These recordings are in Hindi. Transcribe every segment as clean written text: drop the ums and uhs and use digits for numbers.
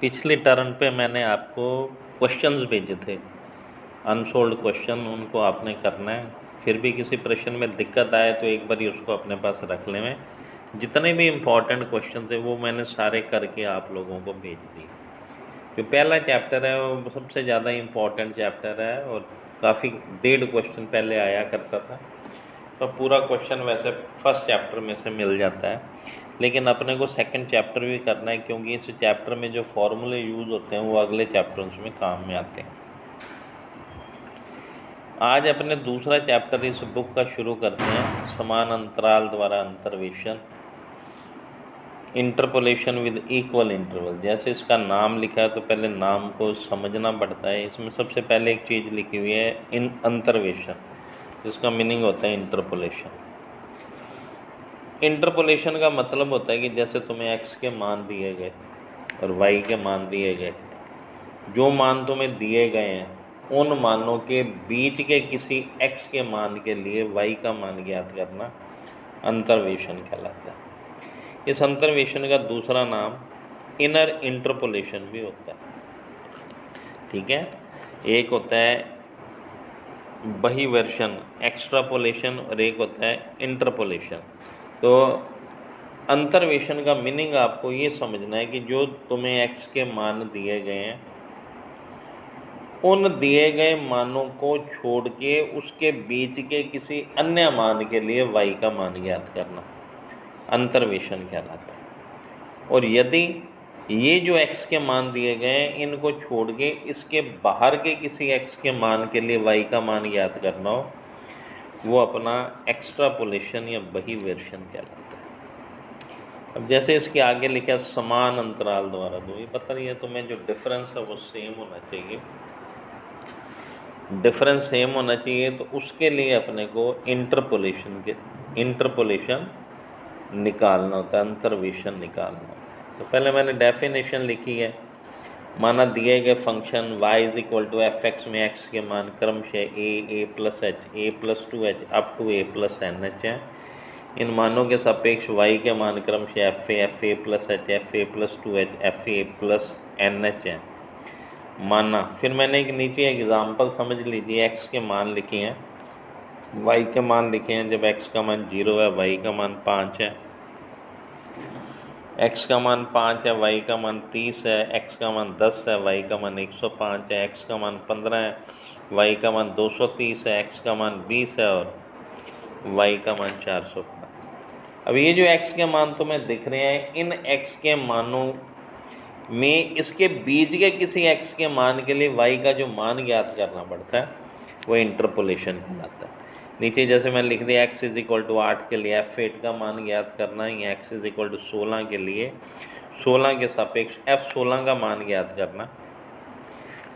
पिछले टर्न पे मैंने आपको क्वेश्चंस भेजे थे, अनसोल्ड क्वेश्चन, उनको आपने करना है। फिर भी किसी प्रश्न में दिक्कत आए तो एक बार उसको अपने पास रख लें। जितने भी इम्पोर्टेंट क्वेश्चन थे वो मैंने सारे करके आप लोगों को भेज दिए। जो पहला चैप्टर है वो सबसे ज़्यादा इम्पोर्टेंट चैप्टर है और काफ़ी 1.5 क्वेश्चन पहले आया करता था, तो पूरा क्वेश्चन वैसे फर्स्ट चैप्टर में से मिल जाता है, लेकिन अपने को सेकंड चैप्टर भी करना है क्योंकि इस चैप्टर में जो फॉर्मूले यूज़ होते हैं वो अगले चैप्टर्स में काम में आते हैं। आज अपने दूसरा चैप्टर इस बुक का शुरू करते हैं, समान अंतराल द्वारा अंतर्वेशन, इंटरपोलेशन विद इक्वल इंटरवल। जैसे इसका नाम लिखा है तो पहले नाम को समझना पड़ता है। इसमें सबसे पहले एक चीज़ लिखी हुई है इन अंतर्वेशन, जिसका मीनिंग होता है इंटरपोलेशन। इंटरपोलेशन का मतलब होता है कि जैसे तुम्हें x के मान दिए गए और y के मान दिए गए, जो मान तुम्हें दिए गए हैं उन मानों के बीच के किसी x के मान के लिए y का मान ज्ञात करना अंतर्वेशन कहलाता है। इस अंतर्वेशन का दूसरा नाम इनर इंटरपोलेशन भी होता है। ठीक है, एक होता है बहिर्वेशन एक्स्ट्रापोलेशन और एक होता है इंटरपोलेशन। तो अंतर्वेशन का मीनिंग आपको ये समझना है कि जो तुम्हें x के मान दिए गए हैं उन दिए गए मानों को छोड़ के उसके बीच के किसी अन्य मान के लिए y का मान ज्ञात करना अंतर्वेशन कहलाता है। और यदि ये जो x के मान दिए गए हैं इनको छोड़ के इसके बाहर के किसी x के मान के लिए y का मान ज्ञात करना हो, वो अपना एक्स्ट्रापोलेशन या बहिर्वेशन कहलाता है। अब जैसे इसके आगे लिखा समान अंतराल द्वारा, तो ये पता नहीं है तुम्हें जो डिफरेंस है वो सेम होना चाहिए, डिफरेंस सेम होना चाहिए। तो उसके लिए अपने को इंटरपोलेशन निकालना होता है, अंतर्वेशन निकालना होता है। तो पहले मैंने डेफिनेशन लिखी है, माना दिए गए function y is equal to F X में x के मान क्रमशः a plus H a plus 2h up to a plus N H हैं। इन मानों के सापेक्ष y के मान क्रमशः f a plus H f a plus 2h f a plus N H हैं। माना, फिर मैंने एक नीचे एग्जाम्पल समझ लीजिए, x के मान लिखे हैं, y के मान लिखे हैं। जब x का मान 0 है, y का मान 5 है, x का मान 5 है, y का मान 30 है, x का मान 10 है, y का मान 105 है, x का मान 15 है, y का मान 230 है, x का मान 20 है और y का मान 405। अब ये जो x के मान तुम्हें दिख रहे हैं, इन x के मानों में इसके बीच के किसी x के मान के लिए y का जो मान ज्ञात करना पड़ता है वो इंटरपोलेशन कहलाता है। नीचे जैसे मैं लिख दिया x इज इक्वल टू 8 के लिए f8 का मान ज्ञात करना है, या x इज इक्वल टू 16 के लिए 16 के सापेक्ष f16 का मान ज्ञात करना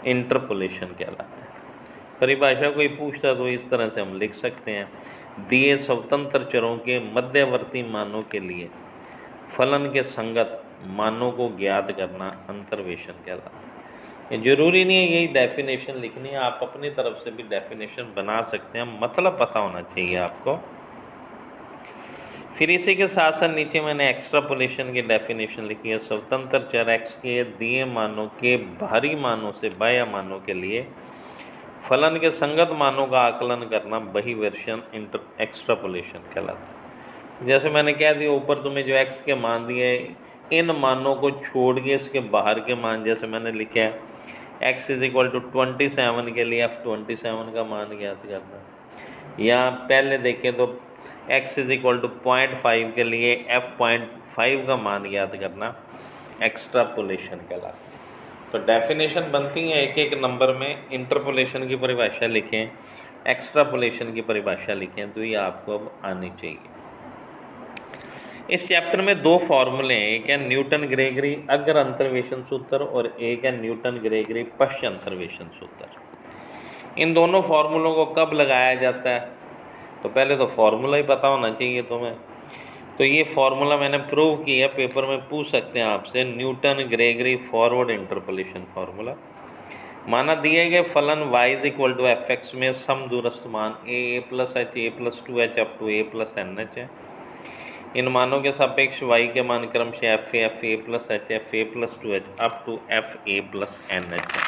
इंटरपोलेशन कहलाता है। परिभाषा कोई पूछता तो इस तरह से हम लिख सकते हैं, दिए स्वतंत्र चरों के मध्यवर्ती मानों के लिए फलन के संगत मानों को ज्ञात करना अंतर्वेशन कहलाता है। ये जरूरी नहीं है यही डेफिनेशन लिखनी है, आप अपनी तरफ से भी डेफिनेशन बना सकते हैं, मतलब पता होना चाहिए आपको। फिर इसी के साथ साथ नीचे मैंने एक्स्ट्रापोलेशन की डेफिनेशन लिखी है, स्वतंत्र चर x के दिए मानों के बाहरी मानों से बाह्य मानों के लिए फलन के संगत मानों का आकलन करना बहिर्वेशन एक्स्ट्रापोलेशन कहलाता है। जैसे मैंने कह दिया ऊपर तुम्हें जो x के मान दिए, इन मानों को छोड़ के इसके बाहर के मान, जैसे मैंने लिखा है x इज इक्वल टू 27 के लिए f27 का मान ज्ञात करना, या पहले देखें तो x इज इक्वल टू 0.5 के लिए f.5 का मान ज्ञात करना एक्स्ट्रापोलेशन कहलाता है। तो डेफिनेशन बनती है एक एक नंबर में, इंटरपोलेशन की परिभाषा लिखें, एक्स्ट्रापोलेशन की परिभाषा लिखें, तो ये आपको अब आनी चाहिए। इस चैप्टर में दो फॉर्मूले हैं, एक है न्यूटन ग्रेगरी अग्र अंतर्वेशन सूत्र और एक है न्यूटन ग्रेगरी पश्च अंतर्वेशन सूत्र। इन दोनों फार्मूलों को कब लगाया जाता है, तो पहले तो फार्मूला ही पता होना चाहिए तुम्हें। तो ये फार्मूला मैंने प्रूव किया, पेपर में पूछ सकते हैं आपसे, Newton Gregory forward interpolation formula. माना दिए गए फलन y is equal to F X में सम दूरस्थ मान a plus H a plus 2h up to a plus N H है। इन मानों के सापेक्ष y के मान क्रम से f A plus h f A plus 2h up to F A plus N H है।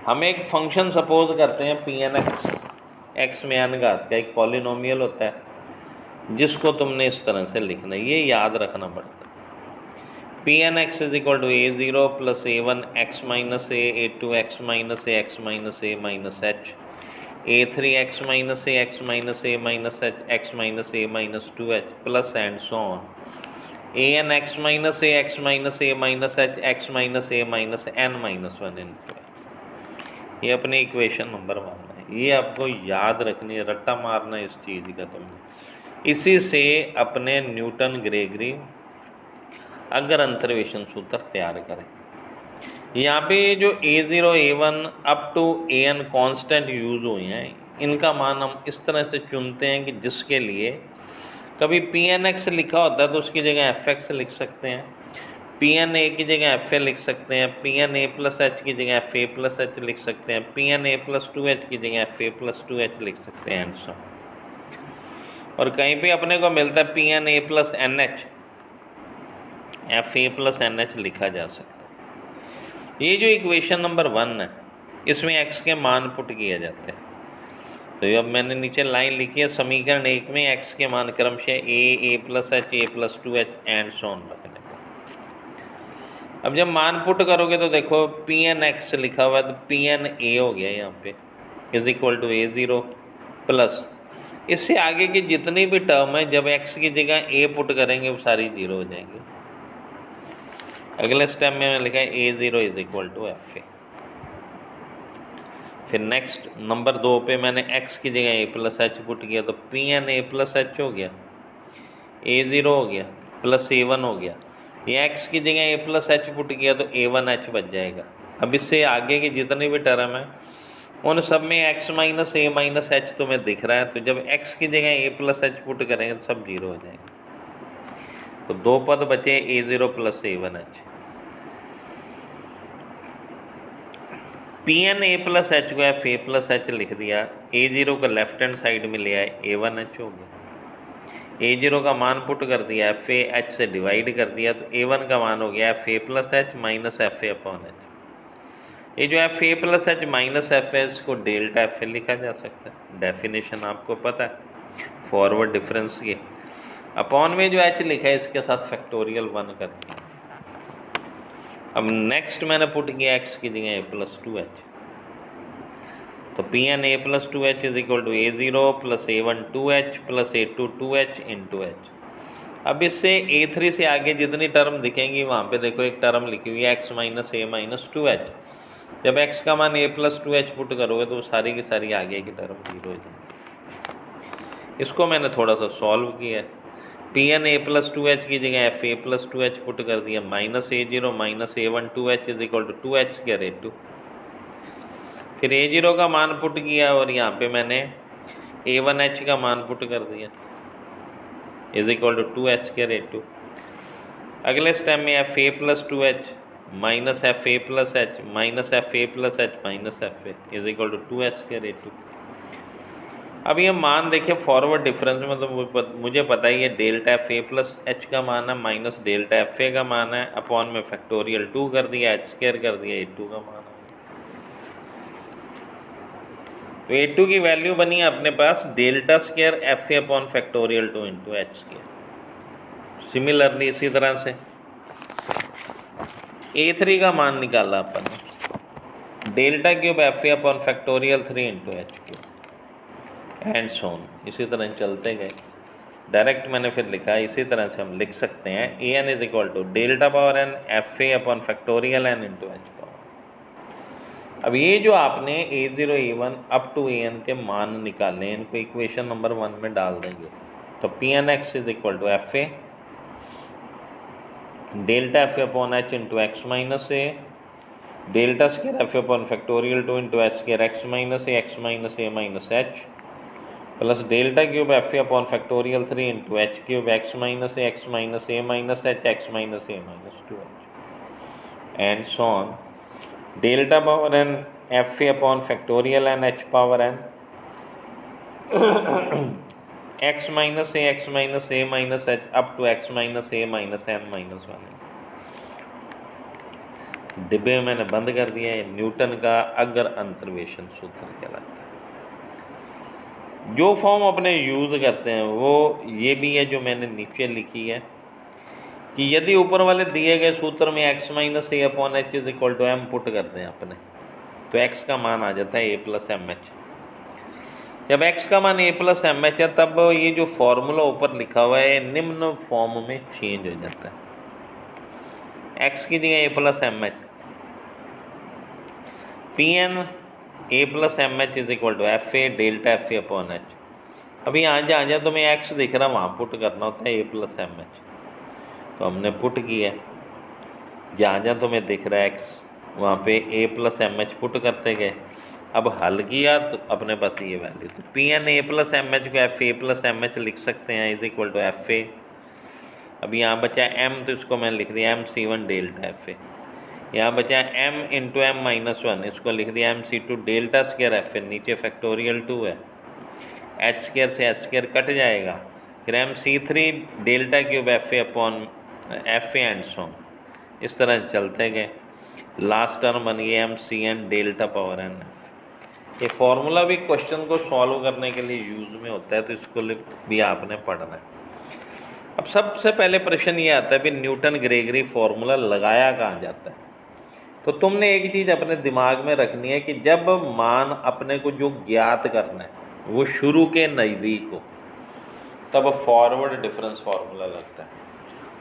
हम एक फंक्शन सपोज करते हैं पी एन एक्स, एक्स में एन घात का एक पॉलिनोमियल होता है जिसको तुमने इस तरह से लिखना है, ये याद रखना पड़ता है। P n x is equal to a zero plus a one x minus a two x minus a minus h a three x minus a minus h x minus a minus 2h plus and so on a n x minus a minus h x minus a minus n minus 1 into h. ये अपनी इक्वेशन नंबर 1 है, ये आपको याद रखनी है, रट्टा मारना है इस चीज़ का तुमने। इसी से अपने न्यूटन ग्रेगरी अगर अंतर्वेशन सूत्र तैयार करें। यहाँ पे जो a0 a1 up to an constant use हुए हैं, इनका मान हम इस तरह से चुनते हैं कि जिसके लिए कभी pnx लिखा होता है तो उसकी जगह fx लिख सकते हैं, pna की जगह fa लिख सकते हैं, pna प्लस एच की जगह fa प्लस एच लिख सकते हैं, pna प्लस 2h की जगह fa प्लस 2h लिख सकते हैं एंड सो। और कहीं पे अपने को मिलता है pna plus nh, fa plus nh लिखा जा सकता है। ये जो इक्वेशन नंबर 1 है इसमें x के मान पुट किए जाते हैं। तो अब मैंने नीचे लाइन लिखी है, समीकरण 1 में x के मान क्रम से a plus H A plus 2h and so on रखने को। अब जब मान पुट करोगे तो देखो pnx लिखा हुआ है तो pna हो गया यहाँ पे is equal to a0 plus इससे आगे की जितनी भी टर्म है जब x की जगह a पुट करेंगे वो सारी जीरो हो जाएंगी। अगले स्टेप में मैंने लिखा है a0 is equal to F a. फिर नेक्स्ट नंबर 2 पे मैंने x की जगह a प्लस एच पुट किया तो pna प्लस एच हो गया, a0 हो गया प्लस a1 हो गया। ये x की जगह a प्लस एच पुट किया तो a1h बच जाएगा। अब इससे आगे की जितनी भी टर्म है उन सब में x minus a minus H तुम्हें दिख रहा है, तो जब x की जगह a प्लस एच पुट करेंगे तो सब जीरो हो जाएंगे। तो 2 पद बचे a0 plus a1h। pn a plus H को एफ ए प्लस एच लिख दिया, a0 को लेफ्ट हैंड साइड में ले आए a1h हो गया। a0 का मान पुट कर दिया, एफ ए एच से डिवाइड कर दिया तो a1 का मान हो गया F A plus h minus f A upon H. ये जो F A plus h minus F H को डेल्टा एफ ए लिखा जा सकता है, डेफिनेशन आपको पता है फॉरवर्ड डिफरेंस की। अपॉन में जो एच लिखा है इसके साथ फैक्टोरियल 1 कर दिया। अब नेक्स्ट मैंने पुट किया x की जगह a प्लस 2h, तो pn a plus 2h is equal to a0 प्लस a1 2h प्लस a2 2h इंटू h। अब इससे a3 से आगे जितनी टर्म दिखेंगी वहाँ पे देखो एक टर्म लिखी हुई है x minus a minus 2h। जब x का मान a प्लस 2h पुट करोगे तो सारी की सारी आगे की टर्म जीरो हो जाएगी। इसको मैंने थोड़ा सा सॉल्व किया है, pn a प्लस 2h की जगह F A plus 2h put कर दिया, minus a0 minus a1 2h is equal to 2h square a2। फिर a0 का मान पुट किया और यहाँ पे मैंने a1h का मान पुट कर दिया is equal to 2h square a2। अगले स्टेप में f A plus 2h minus f A plus h minus f A plus h minus f a is equal to 2h square a2। अब ये मान देखिए फॉरवर्ड डिफरेंस में तो मुझे पता ही है delta F A plus H का मान है माइनस डेल्टा एफ ए का मान है, अपॉन में फैक्टोरियल 2 कर दिया, एच स्क्वायर कर दिया, a2 का मान है। तो a2 की वैल्यू बनी है अपने पास delta square F A upon factorial 2 into H square. Similarly इसी तरह से a3 का मान निकाला अपन ने, delta cube F A upon factorial 3 into H cube and so on. इसी तरह चलते गए, डायरेक्ट मैंने फिर लिखा इसी तरह से हम लिख सकते हैं A N is equal to delta power N F A upon factorial N into H power. अब ये जो आपने a0 a1 up to an के मान निकाले इनको इक्वेशन नंबर 1 में डाल देंगे, तो pnx is equal to F A delta F A upon h into x minus a delta square F A upon factorial 2 into H square x minus a minus h plus delta cube F A upon factorial 3 into H cube x minus a minus h x minus a minus 2h and so on delta power N F A upon factorial n h power n x minus a minus h up to x minus a minus n minus 1। डिब्बे में मैंने बंद कर दिया है। न्यूटन का अगर अंतर्वेशन सूत्र कहलाता है। जो फॉर्म अपने यूज़ करते हैं वो ये भी है जो मैंने नीचे लिखी है कि यदि ऊपर वाले दिए गए सूत्र में x minus a upon h is equal to m put करते हैं अपने, तो एक्स का मान आ जाता है ए प्लस एम एच। जब एक्स का मान ए प्लस एम एच है तब ये जो फॉर्मूला ऊपर लिखा हुआ है निम्न फॉर्म में चेंज हो जाता है। एक्स की जगह A plus M H, P N A plus M H is equal to F A delta F A upon H. अभी यहाँ जहाँ तुम्हें एक्स दिख रहा वहाँ पुट करना होता है ए प्लस एम एच, तो हमने पुट किया। जहाँ तुम्हें दिख रहा है एक्स वहाँ पे ए प्लस एम एच पुट करते गए। अब हल किया तो अपने पास ये वैल्यू, तो P N A plus M H को एफ ए प्लस एम एच लिख सकते हैं is equal to F A. अब यहाँ बचा एम, तो इसको मैंने लिख दिया M C one delta F A. यहाँ बचा एम इंटू एम माइनस 1, इसको लिख दिया M c two delta square F a. नीचे फैक्टोरियल 2 है, एच स्क्वायर से एच स्क्वायर कट जाएगा। फिर m c three delta cube F A upon f a and so, इस तरह चलते गए। लास्ट टर्म बन गया m c n delta power N f. ये फॉर्मूला भी क्वेश्चन को सॉल्व करने के लिए यूज़ में होता है, तो इसको भी आपने पढ़ना है। अब सबसे पहले प्रश्न ये आता है कि न्यूटन ग्रेगरी फॉर्मूला लगाया कहाँ जाता है। तो तुमने एक चीज़ अपने दिमाग में रखनी है कि जब मान अपने को जो ज्ञात करना है वो शुरू के नज़दीक हो तब फॉरवर्ड डिफरेंस फार्मूला लगता है,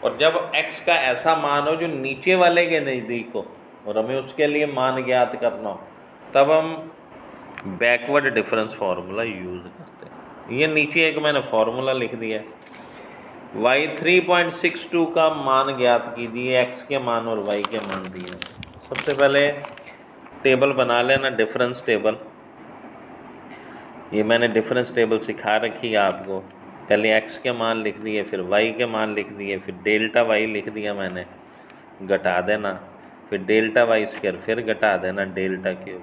और जब x का ऐसा मान हो जो नीचे वाले के नज़दीक हो और हमें उसके लिए मान ज्ञात करना हो तब हम बैकवर्ड डिफरेंस फार्मूला यूज़ करते हैं। ये नीचे एक मैंने फार्मूला लिख दिया है। y 3.62 का मान ज्ञात कीजिए, x के मान और y के मान दिए। सबसे पहले टेबल बना लेना, डिफरेंस टेबल। ये मैंने डिफरेंस टेबल सिखा रखी है आपको। पहले x के मान लिख दिए, फिर y के मान लिख दिए, फिर डेल्टा y लिख दिया मैंने, घटा देना, फिर डेल्टा y स्क्वायर, फिर घटा देना डेल्टा क्यूब।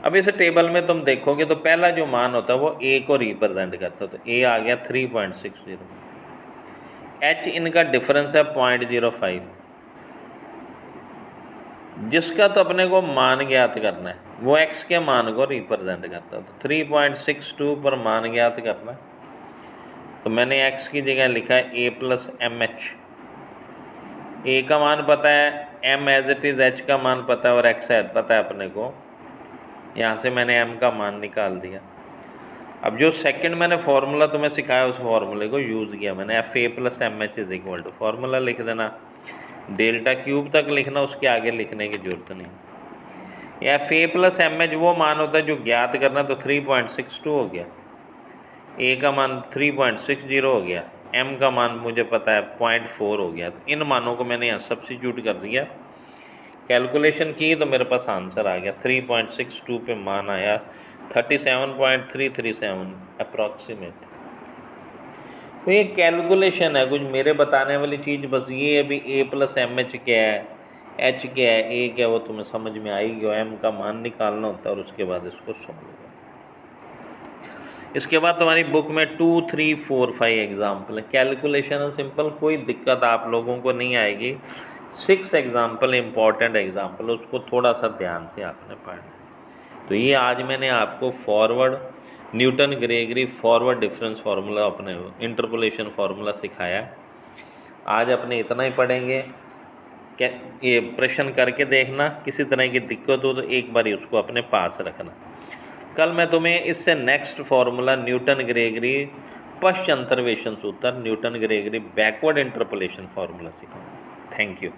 अब इस टेबल में तुम देखोगे तो पहला जो मान होता है वो a को रिप्रेजेंट करता है, तो a आ गया 3.60। h इनका डिफरेंस है 0.05, जिसका तो अपने को मान ज्ञात करना है वो x के मान को रिप्रेजेंट करता है। तो 3.62 पर मान ज्ञात करना है, तो मैंने x की जगह लिखा है a plus M h. A का मान पता है, m as it is, h का मान पता है और x पता है अपने को। यहाँ से मैंने m का मान निकाल दिया। अब जो सेकंड मैंने फार्मूला तुम्हें सिखाया उस फार्मूले को यूज़ किया मैंने, f A plus M H is equal to, formula लिख देना, डेल्टा क्यूब तक लिखना, उसके आगे लिखने की ज़रूरत नहीं। एफ ए प्लस एम एच वो मान होता है जो ज्ञात करना, तो 3.62 हो गया, ए का मान 3.60 हो गया, एम का मान मुझे पता है 0.4 हो गया। तो इन मानों को मैंने यहाँ सब्स्टिट्यूट कर दिया, कैलकुलेशन की तो मेरे पास आंसर आ गया। 3.62 पे मान आया 37.337 अप्रॉक्सीमेट। तो ये कैलकुलेशन है, कुछ मेरे बताने वाली चीज़ बस ये है भी ए प्लस एम एच क्या है, एच क्या है, ए क्या है, वो तुम्हें समझ में आएगी। एम का मान निकालना होता है और उसके बाद इसको सॉल्व करना। इसके बाद तुम्हारी बुक में 2, 3, 4, 5 एग्जाम्पल है। कैलकुलेशन है सिंपल, कोई दिक्कत आप लोगों को नहीं आएगी। 6 एग्जाम्पल इम्पॉर्टेंट एग्जाम्पल, उसको थोड़ा सा ध्यान से आपने पढ़ना। तो ये आज मैंने आपको forward Newton Gregory forward difference formula, अपने इंटरपोलेशन फार्मूला सिखाया। आज अपने इतना ही पढ़ेंगे। क्या ये प्रश्न करके देखना, किसी तरह की दिक्कत हो तो एक बार उसको अपने पास रखना। कल मैं तुम्हें इससे नेक्स्ट फार्मूला न्यूटन ग्रेगरी पश्च अंतर्वेशन सूत्र, Newton Gregory backward interpolation formula सिखाऊंगा। Thank you.